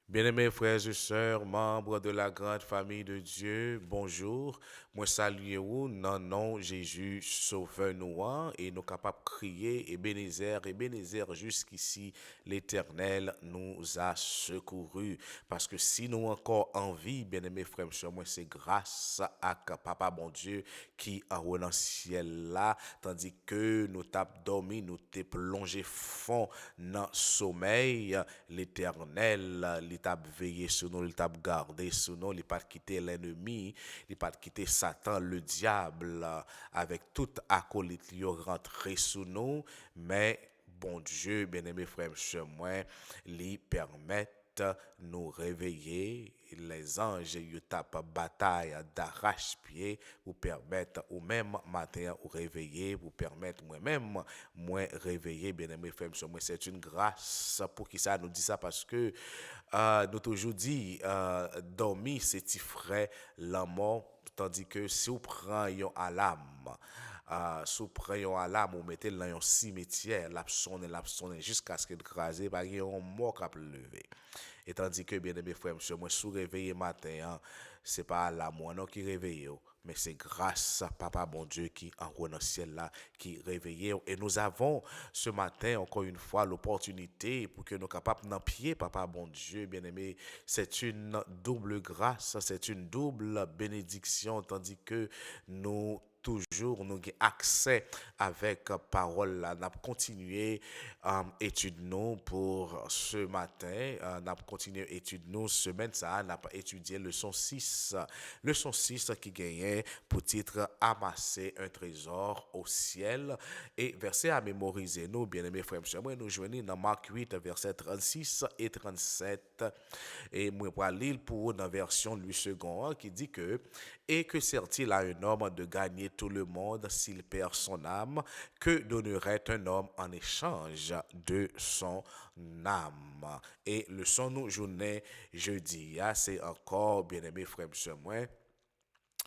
Bien-aimés frères et sœurs, membres de la grande famille de Dieu, bonjour. Moi salue vous, non, non, Jésus sauveur nous et nous capables de crier, Ebenezer, jusqu'ici, l'Éternel nous a secourus. Parce que si nous encore en vie, bien-aimés frères et sœurs, moi c'est grâce à Papa bon Dieu qui en haut dans le ciel là, tandis que nous t'avons dormi, nous t'es plongé fond dans sommeil, l'Éternel, il t'a veillé sur nous, il t'a gardé sur nous, il pas quitté l'ennemi, il pas quitté Satan, le diable, avec toute acolyte, il rentré sous nous, mais bon Dieu, bien-aimé frère, chez moi, lui permet nous réveiller. Les anges, ils tapent bataille d'arrache-pied pour permettre, ou même matin, ou réveiller, pour permettre moi-même, moi réveiller, bien aimé frère, moi, c'est une grâce. Pour qui ça nous dit ça? Parce que nous toujours dit, dormir, c'est frais la mort, tandis que si on prend une alarme, si on prend une alarme, on mettez dans un cimetière, l'absonne, jusqu'à ce qu'il crase, parce qu'il y a un mort qui a levé. Et tandis que, bien aimé frère, monsieur, moi, sous réveillé matin, hein, c'est pas la moi non qui réveille, mais c'est grâce à Papa bon Dieu qui en haut dans le ciel là, qui réveille. Et nous avons ce matin, encore une fois, l'opportunité pour que nous capables d'en pied, Papa bon Dieu, bien aimé. C'est une double grâce, c'est une double bénédiction, tandis que nous toujours nous avons accès avec parole là. Nous avons continué étude nous pour ce matin. Nous avons continué étude nous semaine ça. Nous avons étudié leçon 6. Leçon 6 qui gagnait pour titre amasser un trésor au ciel. Et verset à mémoriser nous, bien-aimés frères et sœurs. Moi, nous joignons dans Marc 8, verset 36 et 37. Et moi, pour lire pour dans version lui second qui dit que et que sert-il à un homme de gagner tout le monde s'il perd son âme? Que donnerait un homme en échange de son âme? Et le son nous journée jeudi, c'est encore, bien aimé frère, monsieur, moi,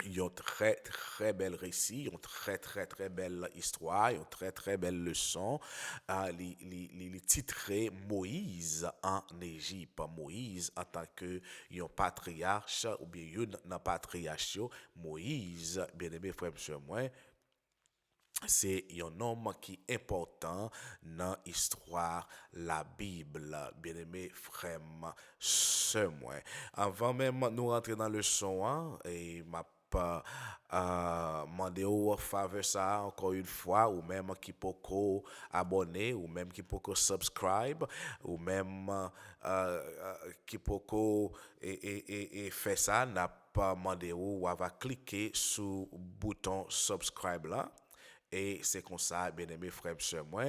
ils ont très très bel récit, ils ont très belle histoire, ils ont très belle leçon. Les titré Moïse en Égypte, Moïse en tant que un patriarche ou bien un patriarche, Moïse, bien aimé frère monsieur moi, c'est un homme qui est important dans l'histoire la Bible, bien aimé frère, ce moi. Avant même nous rentrer dans le son, et ma pas demander au faveur ça encore une fois, ou même qui peut abonner, ou même qui peut subscribe, ou même qui peut et faire ça, n'a pas demandé ou va cliquer sur le bouton subscribe là. Et c'est comme ça, bien aimé frère et sœurs, moi,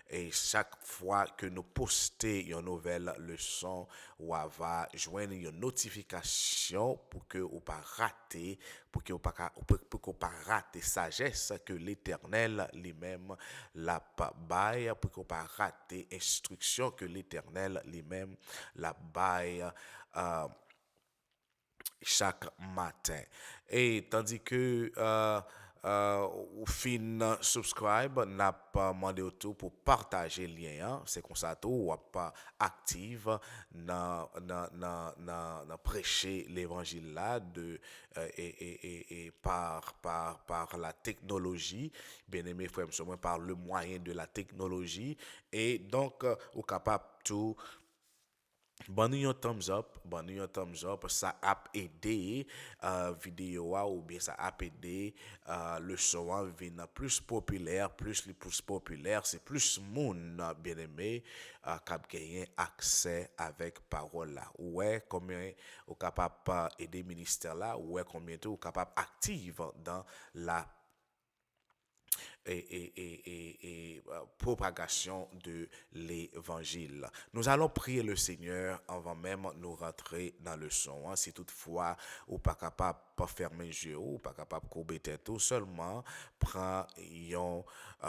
et chaque fois que nous postons une nouvelle leçon, on va joindre une notification pour que vous pas rater, pour que pas rater sagesse que l'Éternel lui-même la baille, pour que pas rater instruction que l'Éternel lui-même la baille. euh, Chaque matin. Et tandis que au fin subscribe, n'a pas demandé tout pour partager le lien. C'est comme ça tout, ou pas active dans prêcher l'évangile là et par la technologie, bien aimé frère, par le moyen de la technologie. Et donc, au capable tout bon nous un thumbs up, ça a aidé vidéo ou bien ça a aidé le son à venir plus populaire, c'est plus moun bien aimé qui a gagné accès avec parole là. Ouais, combien au capable aider ministère là, ouais combien tout capable active dans la propagation de l'évangile. Nous allons prier le Seigneur avant même nous rentrer dans le son. Si toutefois ou pas capable de fermer les yeux ou pas capable de courber tête, tout seulement prends une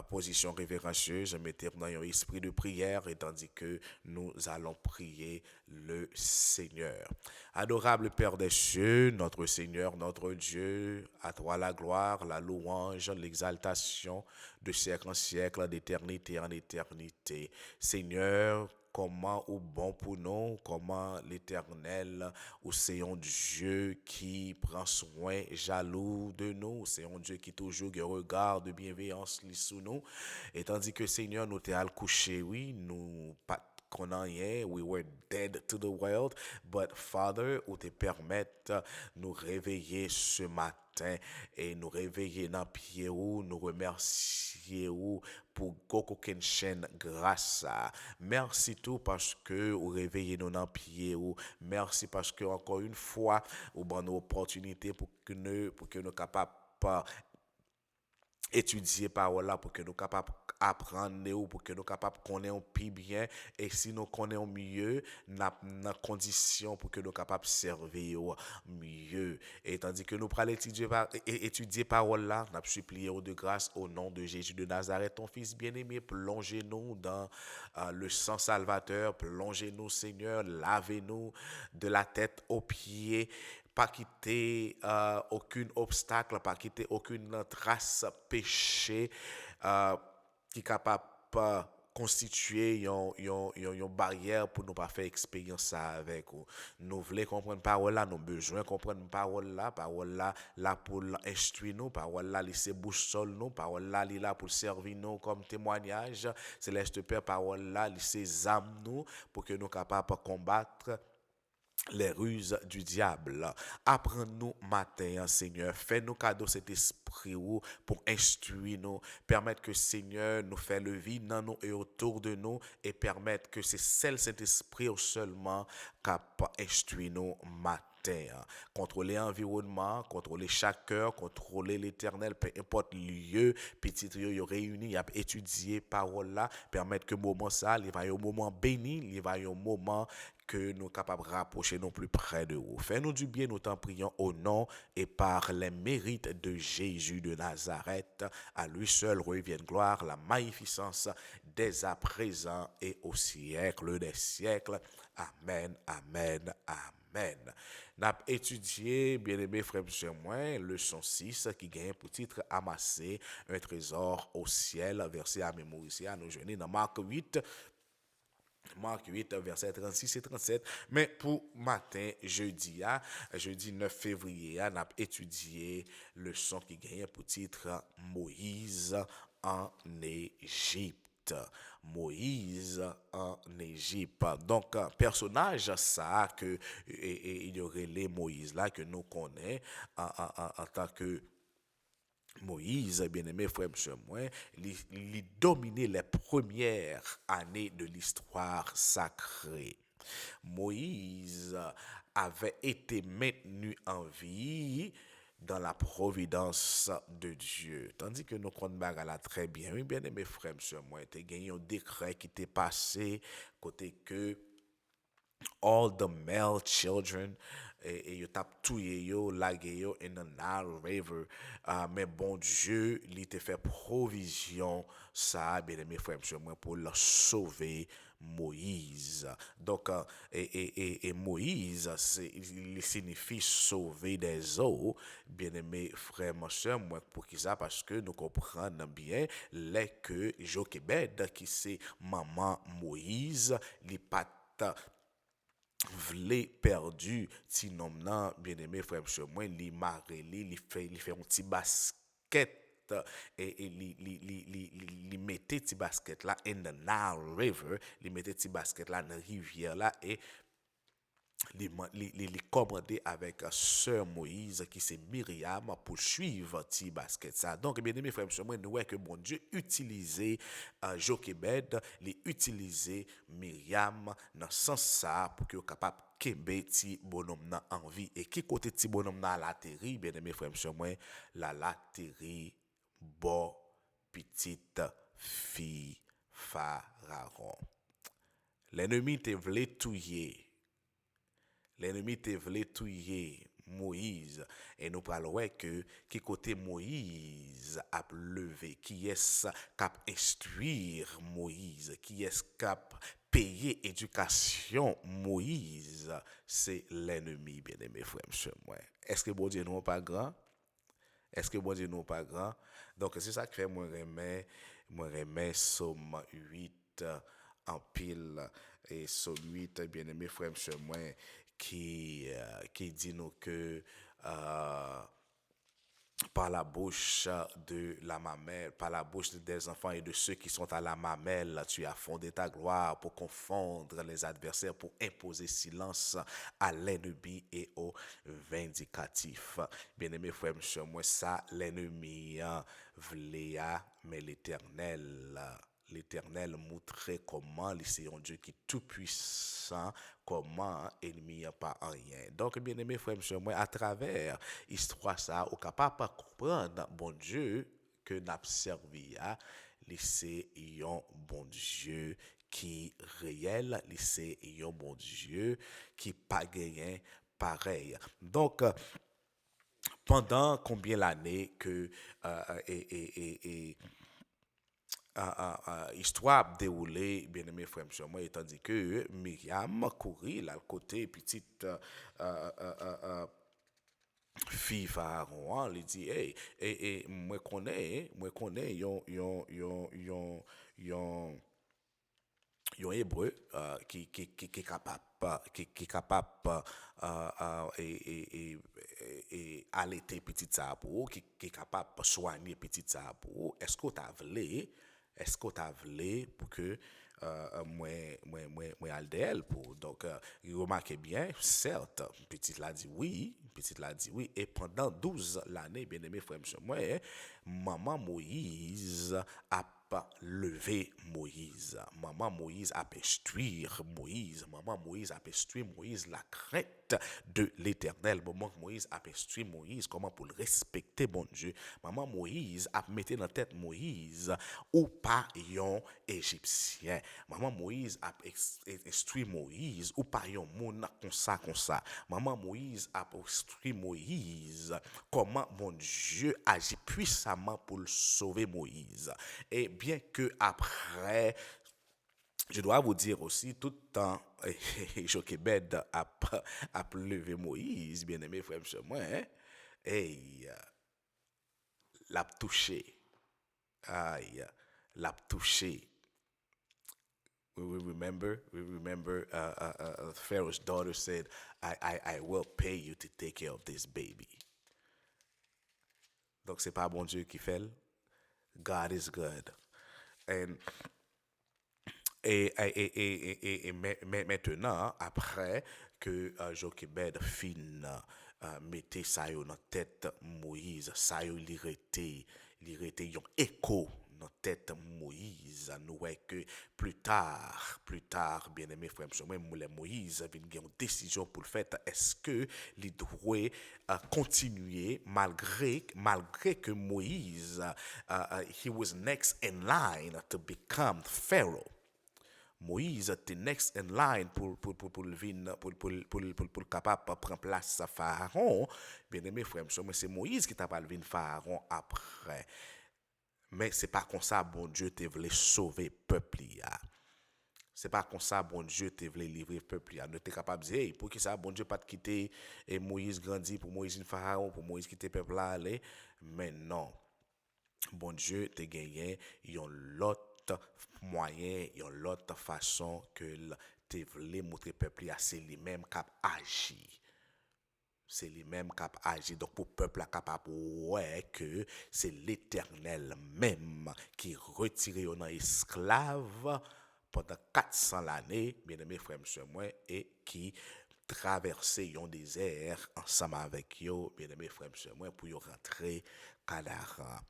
position révérencieuse, mettez dans un esprit de prière et tandis que nous allons prier le Seigneur. Adorable Père des cieux, notre Seigneur, notre Dieu, à toi la gloire, la louange, l'exaltation de siècle en siècle, d'éternité en éternité. Seigneur, comment ou bon pour nous, comment l'Éternel, ou c'est un Dieu qui prend soin, jaloux de nous, c'est un Dieu qui toujours un regard de bienveillance sous nous, et tandis que Seigneur, nous t'es à le coucher, oui, nous pas qu'on en est, we were dead to the world, but Father, ou te permettre nous réveiller ce matin et nous réveiller dans pied ou nous remercier ou pour qu'aucune chaîne grâce à. Merci tout parce que vous réveillez nous dans pied ou merci parce que encore une fois vous bonne opportunité pour que nous capables étudier parole là pour que nous capables apprendre ou pour que nous capables connaître plus bien et si nous connaissons mieux n'a condition pour que nous capables servir mieux et tandis que nous prenons étudier parole là n'a supplié de grâce au nom de Jésus de Nazareth ton fils bien-aimé plongez-nous dans le sang salvateur plongez-nous Seigneur lavez-nous de la tête aux pieds pas quitter aucun obstacle, pas quitter aucune trace péché qui est capable de constituer une barrière pour nous pas faire expérience ça avec vous. Nous voulons comprendre parole là, nous besoin comprendre parole là pour instruire nous, parole là laisser boussole nous, parole là pour servir nous comme témoignage. Céleste Père, parole là laisser âme nous pour que nous capables de combattre les ruses du diable. Apprends-nous matin, Seigneur. Fais-nous cadeau cet esprit pour instruire nous. Permettre que, Seigneur, nous fait le vide dans nous et autour de nous et permettre que c'est celle cet esprit seulement capable d'instruire nous matin. Contrôler l'environnement, contrôler chaque cœur, contrôler l'éternel, peu importe lieu, petit yo réuni, à étudier parole là, permettre que moment ça, il va un moment béni, il va un moment que nous sommes capables de rapprocher nous plus près de vous. Fais-nous du bien, nous t'en prions au nom et par les mérites de Jésus de Nazareth. À lui seul revienne gloire, la magnificence dès à présent et au siècle des siècles. Amen, amen, amen. N'a étudié, bien-aimé frère et moi, leçon 6 qui gagne pour titre amasser un trésor au ciel, verset à mémoriser à nous joindre dans Marc 8, verset 36 et 37. Mais pour matin, jeudi 9 février, on a étudié le son qui gagne pour titre Moïse en Égypte. Moïse en Égypte. Donc, personnage ça que il y aurait les Moïse là que nous connaissons en tant que Moïse, bien-aimé frère monsieur moi, il dominait les premières années de l'histoire sacrée. Moïse avait été maintenu en vie dans la providence de Dieu. Tandis que nous comprenons là très bien, oui, bien-aimé frère monsieur moi, il y a gagné un décret qui était passé côté que all the male children et yo tap touye yo, lage yo in the Nile River. Mais bon Dieu, il te fait provision ça, bien aimé frère monsieur moi, pour le sauver Moïse. Donc, et Moïse, il signifie sauver des eaux, bien aimé frère monsieur moi, pour qui ça, parce que nous comprenons bien les que Jochebed, qui c'est maman Moïse, li pat vle perdu ti nom nan bien aimé frère monsieur moi li maré li fait un petit basket et li mettait petit basket là in the Nile River li mettait petit basket là dans rivière là et les commandé avec sœur Moïse qui c'est Myriam pour suivre ti basket ça. Donc bien aimé frère moi nous voyons que bon Dieu utilisait Jochebed, les utiliser Myriam dans sens ça pour que capable kembe ti bonhomme nan en vie et qui côté ti bonhomme nan la terri bien aimé frère moi la terri bon petite fille Pharaon. L'ennemi te voulait tuer. L'ennemi te voulait tuer Moïse et nous parlons que qui côté Moïse a levé qui est cap instruire Moïse qui est cap payer éducation Moïse c'est l'ennemi bien-aimé frère monsieur moi est-ce que bon Dieu non pas grand est-ce que bon Dieu non pas grand donc c'est ça qui fait moi remets Somme 8 en pile et celui, bien-aimé frère, chez moi, qui dit nous que par la bouche de la mamelle, par la bouche des enfants et de ceux qui sont à la mamelle, tu as fondé ta gloire pour confondre les adversaires, pour imposer silence à l'ennemi et aux vindicatifs. Bien-aimé frère, monsieur, moi, ça, l'ennemi, vléa, mais l'Éternel montrait comment c'est un Dieu qui est tout puissant, comment ennemi n'y a pas rien. Donc, bien aimé frère, monsieur, moi, à travers l'histoire, ça, au capable de comprendre, bon Dieu, que n'a servi à, c'est un bon Dieu qui réel, c'est un bon Dieu qui pas gagné pareil. Donc, pendant combien d'années que histoire déroulée, bien aimé frère, monsieur, moi, tandis que Myriam courit là, le côté petite fille Pharaon, hein, lui dit, hey, moi connais, yon hébreu qui est capable qui est capable et allaiter petit ça pour qui est capable de soigner petit ça pour est-ce que tu as voulu pour que moi aldel pour donc remarquez bien certes petite l'a dit oui et pendant 12 l'année bien aimé frère monsieur moi maman Moïse a pas lever Moïse. Maman Moïse a instruire Moïse. Maman Moïse a instruire Moïse la crainte de l'Éternel. Maman Moïse a instruire Moïse comment pour le respecter bon Dieu. Maman Moïse a mis dans tête Moïse ou pas yon égyptien. Maman Moïse a instruit Moïse ou pas yon moun comme ça. Maman Moïse a instruit Moïse comment mon Dieu agit puissamment pour le sauver Moïse. Et bien que après, je dois vous dire aussi, tout le temps, Jochebed a levé Moïse, bien aimé frère, monsieur, moi, hein, et l'a touché, aïe, l'a touché. We remember Pharaoh's daughter said, I will pay you to take care of this baby. Donc, c'est pas bon Dieu qui fait. God is good. And et maintenant, après que Jochebed fin mette ça dans la tête Moïse, ça il était un écho dans la tête Moïse. Nous voyons que plus tard, bien aimé frère, Moïse vient une décision pour le faire. Est-ce que il doit continuer malgré que Moïse, he was next in line to become Pharaoh. Moïse était next in line pour capable prendre place à Pharaon. Bien aimé frère, mais c'est Moïse qui t'a pas levé Pharaon après. Mais c'est pas comme ça bon Dieu te voulait sauver peuple là. C'est pas comme ça bon Dieu te voulait livrer peuple là. Ne t'es capable de dire hey, pour qui ça bon Dieu pas te quitter et Moïse grandit pour Moïse une Pharaon pour Moïse quitter peuple là aller. Mais non. Bon Dieu te gagné yon l'autre moyen, yon l'autre façon que te voulait montrer peuple à c'est lui-même qui agi. C'est lui-même qui agi. Donc pour peuple capable ouais que c'est l'Éternel même qui retire yon esclave pendant 400 l'année, bien aimé frère monsieur moi et qui traverser yon désert ensemble avec yo, bien aimé frère monsieur moi pour yo rentrer Canaan.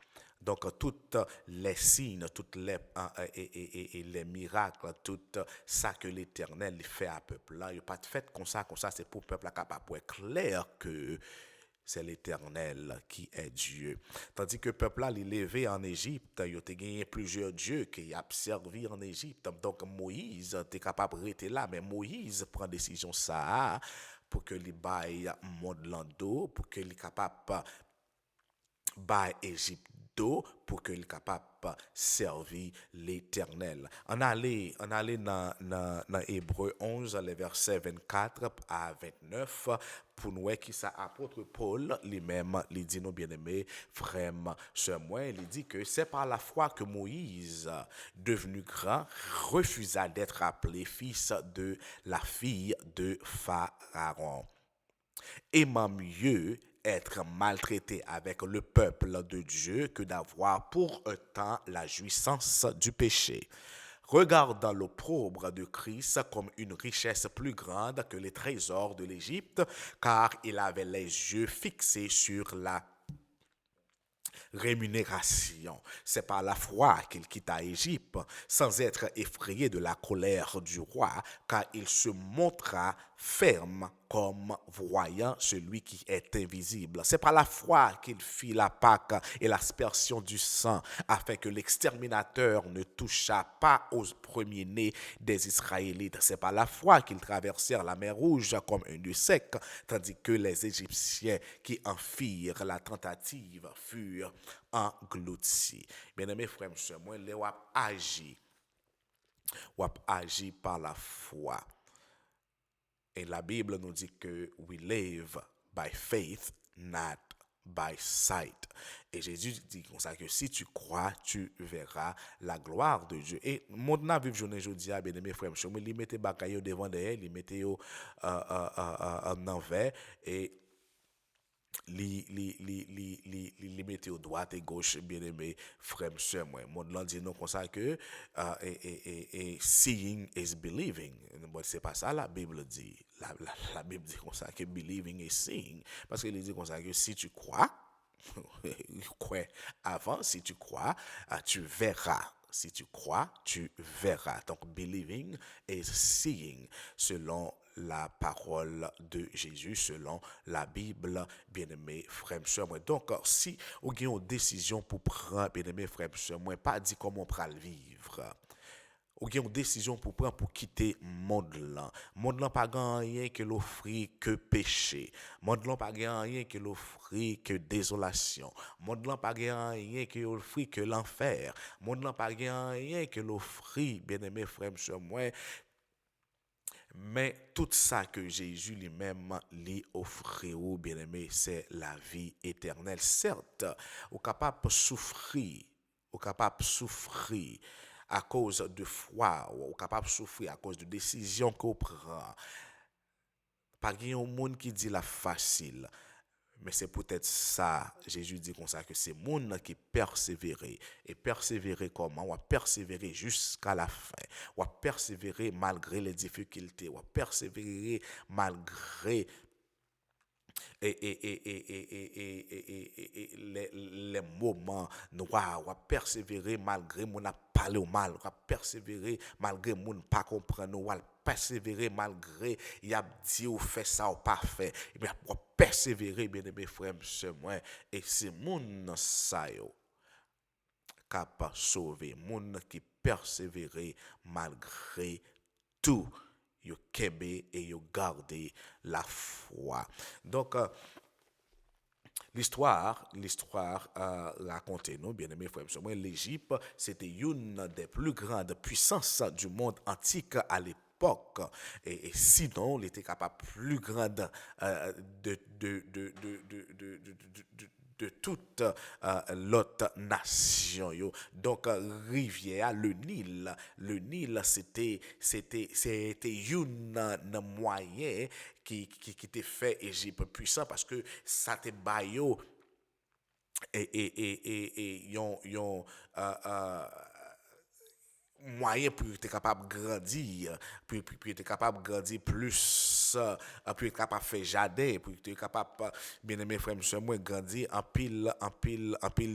Donc, toutes les signes, toutes les miracles, tout ça que l'Éternel fait à peuple là, il n'y a pas de fait comme ça, c'est pour le peuple capable pour être clair que c'est l'Éternel qui est Dieu. Tandis que le peuple là, il est levé en Égypte, il a gagné plusieurs dieux qui a servi en Égypte. Donc, Moïse était capable de rester là, mais Moïse prend décision ça pour que les bail monde l'ando, pour que les capable bail Égypte d'eau pour qu'il soit capable de servir l'Éternel. On allait dans Hébreu 11, les versets 24 à 29, pour nous voir qui ça apôtre Paul lui-même, il dit nos bien-aimés, frères, sœurs, moi, il dit que c'est par la foi que Moïse, devenu grand, refusa d'être appelé fils de la fille de Pharaon. Aimant mieux être maltraité avec le peuple de Dieu que d'avoir pour un temps la jouissance du péché. Regardant l'opprobre de Christ comme une richesse plus grande que les trésors de l'Égypte, car il avait les yeux fixés sur la rémunération. C'est par la foi qu'il quitta Égypte, sans être effrayé de la colère du roi, car il se montra ferme comme voyant celui qui est invisible. C'est par la foi qu'il fit la Pâque et l'aspersion du sang, afin que l'exterminateur ne touchât pas aux premiers-nés des Israélites. C'est par la foi qu'ils traversèrent la mer Rouge comme un nœud sec, tandis que les Égyptiens qui en firent la tentative furent engloutis. Bien-aimés frères et sœurs, moi, les wap agi par la foi. Et la Bible nous dit que we live by faith, not by sight. Et Jésus dit comme ça que si tu crois, tu verras la gloire de Dieu. Et mon n'a vivre journée aujourd'hui, bien aimé frère, je me li mette bagaille devant d'elle, li mette yo en envers et li mette au droite et gauche, bien aimé frère, sœur, moi. Mon là dit non comme ça que seeing is believing. Bon, c'est pas ça la Bible dit. La Bible dit comme ça que believing is seeing. Parce qu'il dit comme ça que si tu crois, crois avant, si tu crois, tu verras. Si tu crois, tu verras. Donc, believing is seeing, selon la parole de Jésus, selon la Bible, bien-aimé frère, sœur, moi. Donc, si vous avez une décision pour prendre, bien-aimé frère, sœur, moi, pas dit comment on peut le vivre. Ou gen une décision pour prendre pour quitter monde là. Monde là pas rien que l'offrir que péché. Monde là pas rien que l'offrir que désolation. Monde là pas rien que l'offrir que l'enfer. Monde là pas rien que l'offrir, bien-aimé frère sur moi. Mais tout ça que Jésus lui-même lui offrit, bien aimé, c'est la vie éternelle. Certes, ou capable de souffrir, ou capable de souffrir à cause de foi, ou capable de souffrir à cause de décisions qu'on prend. Pas qu'il y a un monde qui dit la facile. Mais c'est peut-être ça, Jésus dit comme ça, que c'est monde qui persévérer. Et persévérer comment? On va persévérer jusqu'à la fin. On va persévérer malgré les difficultés. On va persévérer malgré les moments noirs. On va persévérer malgré mon a parlé au mal. On va persévérer malgré mon pas comprendre. On va persévérer malgré il a dit ou fait ça ou pas fait. Et bien, on va persévérer, bien aimé frère, monsieur, moi. Et c'est mon ça yo capable sauver. Mon qui persévérer malgré tout. Yo kebe et yo garder la foi. Donc, l'histoire raconte nous, bien aimé frère, moi, l'Égypte, c'était une des plus grandes puissances du monde antique à l'époque. Et sinon, il était capable plus grande de toute l'autre nation. Yo. Donc, rivière, le Nil, c'était un moyen qui était fait Égypte puissant parce que ça te baillot et yon moyen pour être capable de grandir, pour être capable de grandir plus, pour être capable de faire jardin, pour être capable, bien aimé frère, monsieur, moi, grandir en pile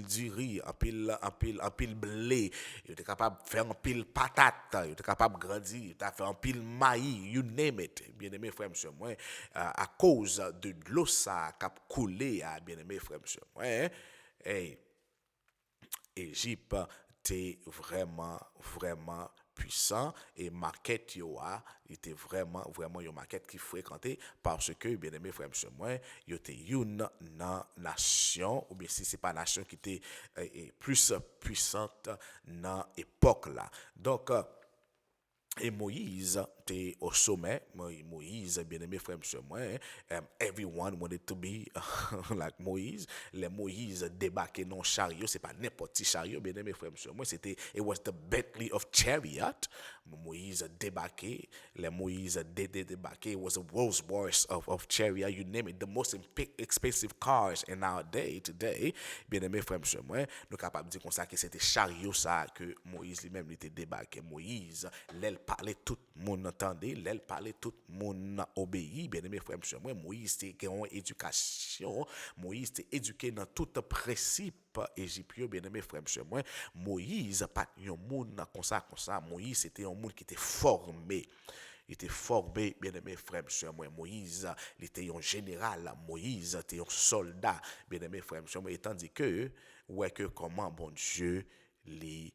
du riz, en pile blé, il est capable de faire en pile patate, il est capable de grandir, il a fait en pile maïs, you name it, bien aimé frère, monsieur, moi, à cause de l'eau ça qui a coulé, bien aimé frère, monsieur, moi, hey, Égypte, t'es vraiment puissant et maquette yo a était vraiment une maquette qui fréquentait parce que bien aimé frère monsieur moi yo était une nation ou bien si c'est pas nation qui était plus puissante dans époque là donc et Moïse était au sommet. Moïse, bien aimé frère, monsieur, moi, everyone wanted to be like Moïse. Les Moïse débarquaient dans le chariot, c'est pas n'importe quel chariot, bien aimé frère, monsieur, moi, c'était, it was the Bentley of chariot. Moïse débarquait, les Moïse débarquaient, it was a Rolls Royce of chariot, you name it, the most expensive cars in our day today. Bien aimé frère, monsieur, moi, nous capables de dire comme ça que c'était chariot ça que Moïse lui-même était débarqué. Moïse, l'aile parlait, tout le monde entendait, l'aile parlait, tout le monde obéit. Bien aimé frère, monsieur, moi, Moïse était en éducation, Moïse était éduqué dans tout principe égyptien, bien aimé frère, monsieur, moi, Moïse, pas un monde comme ça, Moïse c'était un monde qui était formé. Il était formé, bien aimé frère, monsieur, moi, Moïse, il était un général, Moïse était un soldat, bien aimé frère, monsieur, moi, et tandis que, ouais, que comment, bon Dieu, les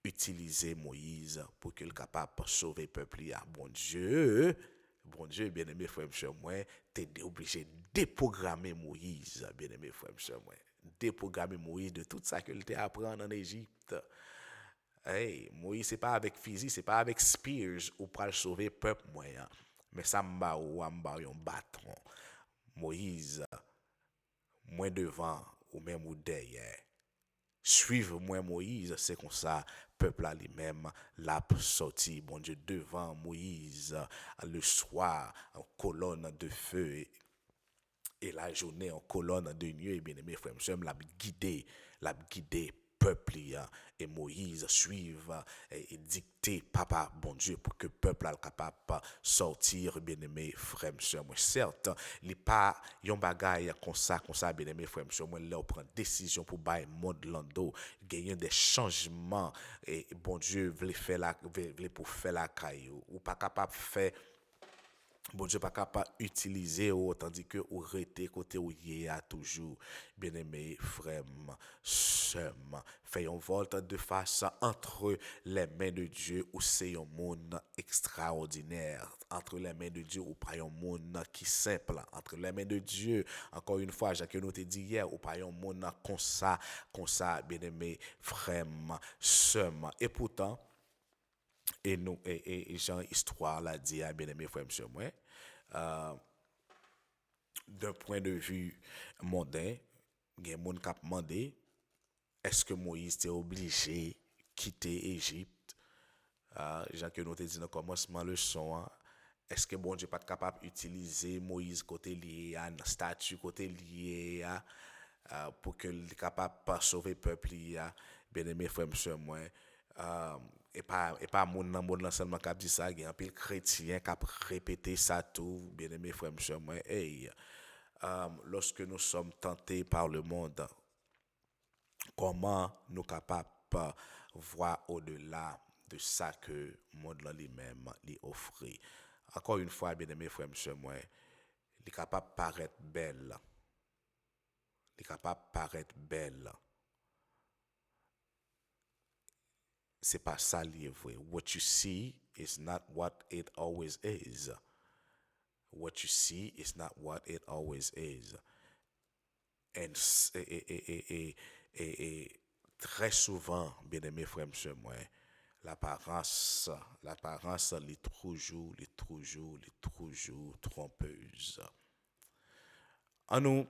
utiliser Moïse pour qu'il soit capable de sauver le peuple. Bon Dieu, bien aimé frère, monsieur, moi, t'es obligé de déprogrammer Moïse, bien aimé frère, monsieur, moi. Déprogrammer Moïse de tout ça qu'il t'a appris en Égypte. Hey, Moïse, c'est pas avec physique, c'est pas avec spears ou pour sauver le peuple, moi. Mais ça m'a ou un bâton. Moïse, moins devant ou même ou derrière. Suivre moi Moïse, c'est comme ça, peuple à lui-même, l'a sorti, bon Dieu, devant Moïse, le soir, en colonne de feu, et la journée en colonne de nuit, et bien aimé frère, l'a guidé peuple et Moïse suivre et dicter papa bon Dieu pour que le peuple soit capable de sortir bien aimé frère monsieur moi certes il pas yon bagaille comme ça bien aimé frère monsieur moi là on prend décision pour bailler monde lando gagner des changements et bon Dieu veut pour faire la caillou ou pas capable de faire bon Dieu pas capable d'utiliser tandis que ou rete côté où y a toujours bien aimé frère sœur fait un volte de face entre les mains de Dieu ou c'est un monde extraordinaire entre les mains de Dieu ou pas un monde qui simple entre les mains de Dieu encore une fois Jacques nous te dit hier ou pas un monde comme ça bien aimé frère sœur et pourtant et nous et Jean histoire l'a dit à bien aimé frère monsieur moi d'un point de vue mondain il y a des gens qui ont demandé est-ce que Moïse était obligé de quitter Égypte Jean que nous te dit dans le commencement leçon est-ce que bon Dieu pas capable d'utiliser Moïse côté lié à un statut côté lié pour que il capable de sauver le peuple bien aimé frère monsieur moi et pas monde seulement qui dit ça il y a un pile chrétien qui a répété ça tout bien aimé frère monsieur moi hey lorsque nous sommes tentés par le monde comment nous capables de voir au-delà de ça que le monde lui-même lui offre encore une fois bien aimé frère monsieur moi il est capable de paraître belle il est capable de paraître belle c'est pas ça lié vrai what you see is not what it always is what you see is not what it always is and et très souvent bien aimé frère monsieur moi l'apparence est toujours trompeuse en nous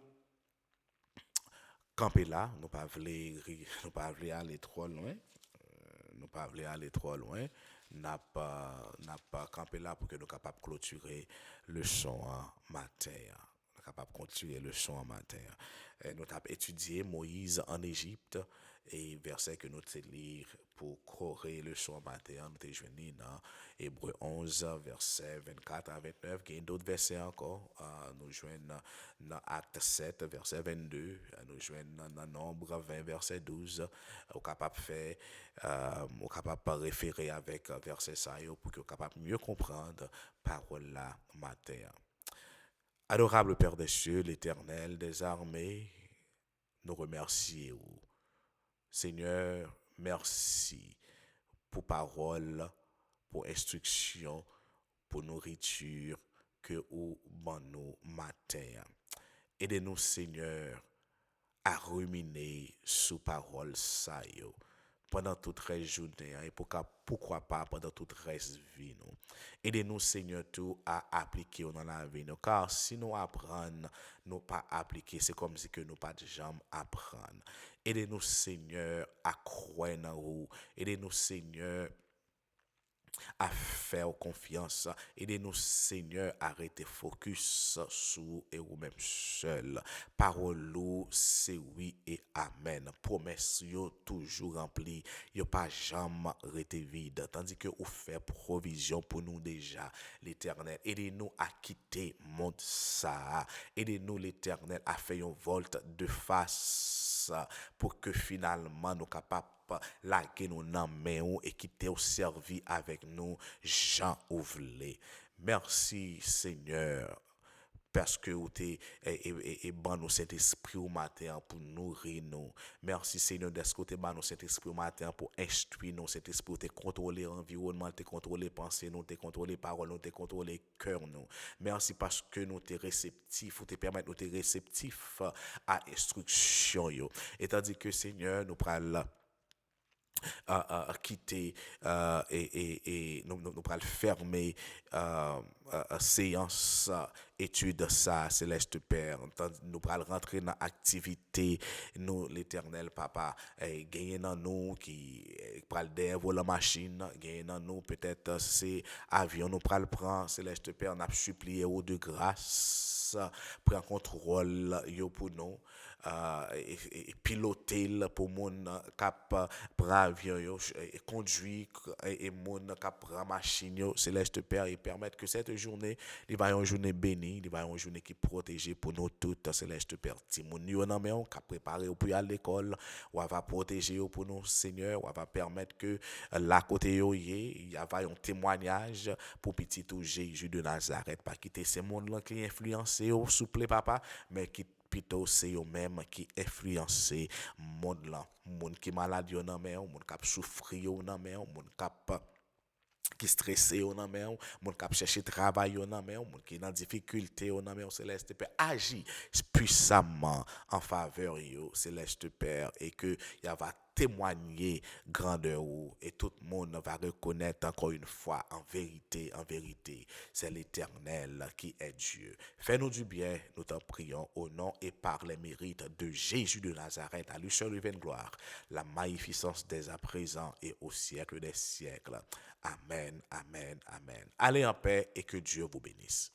camper là nous pas voulu aller trop loin nous pas voulu aller trop loin n'a pas campé là pour que nous capables clôturer le son en matin capable de continuer le son en matin. Nous avons étudié Moïse en Égypte et verset que nous allons lire pour corriger le son en matin. Nous avons joué dans Hébreu 11, verset 24 à 29. Il y a d'autres versets encore. Nous jouons dans Acte 7, verset 22. Nous jouons dans Nombre 20, verset 12. Nous capable de faire, nous capable de référer avec verset ça pour que nous capable mieux comprendre parole là matin. Adorable Père des cieux, l'Éternel des armées, nous remercions. Seigneur, merci pour parole pour instruction, pour nourriture que ou ban nous matin. Aidez-nous, Seigneur, à ruminer sous parole ça yo pendant toute la journée et pourquoi pas pendant toute reste vie nous. Aidez-nous Seigneur tout à appliquer dans la vie nous car si nous apprenons nous pas appliquer c'est comme si que nous pas de jamais apprendre. Aidez-nous Seigneur à croire en vous. Aidez-nous Seigneur à faire confiance. Aidez-nous, Seigneur, à rester focus sur et vous-même seul. Parole, c'est oui et amen. Promesse, yo toujours remplie. Yo pas jamais rester vide. Tandis que vous faites provision pour nous déjà, l'éternel. Aidez-nous à quitter monde ça. Aidez-nous, l'éternel, à faire un volte de face pour que finalement nous capables laguer nous nan men ou et qui t'est servi avec nous Jean Ouvlé. Merci Seigneur parce que vous t'es et ban nous cet esprit au matin pour nourrir nous. Merci Seigneur d'être côté ban nous cet esprit au matin pour instruire nous cet esprit t'es contrôler environnement, t'es contrôler pensée nous, t'es contrôler parole nous, t'es contrôler cœur nous. Merci parce que nous t'es réceptifs, ou t'es permettre nous t'es réceptifs à instruction yo. Et tandis que Seigneur nous pral quitter nous pourrons fermer séance étude ça céleste Père nous pourrons rentrer dans activité nous l'éternel papa gagner dans nous qui pral derrière la machine gagner dans nous peut-être c'est avion nous pral prendre céleste Père n'a supplié au de grâce prend contrôle yo pour nous et piloter pour mon cap prend avion yo et conduit et mon cap prend machine yo céleste Père et permettre que cette journée il va une journée bénie il va une journée qui protégée pour nous toutes céleste Père ti moun yo nan men cap préparer pour aller à l'école ou va protéger pour nous Seigneur ou va permettre que la côté yo il y a un témoignage pour petit tout Jésus de Nazareth pas quitter ce monde là qui influencé au souple papa mais qui plutôt c'est eux-mêmes qui influencent monde là monde qui malade yo nan men monde qui souffrir yo nan men monde qui stressé yo nan men monde qui chercher travail yo nan men monde qui dans difficulté yo nan men céleste Père agit puissamment en faveur yo céleste Père et que y va témoigner grandeur et tout le monde va reconnaître encore une fois en vérité, c'est l'Éternel qui est Dieu. Fais-nous du bien, nous t'en prions au nom et par les mérites de Jésus de Nazareth, à lui seul lui gloire, la magnificence dès à présent et au siècle des siècles. Amen, amen, amen. Allez en paix et que Dieu vous bénisse.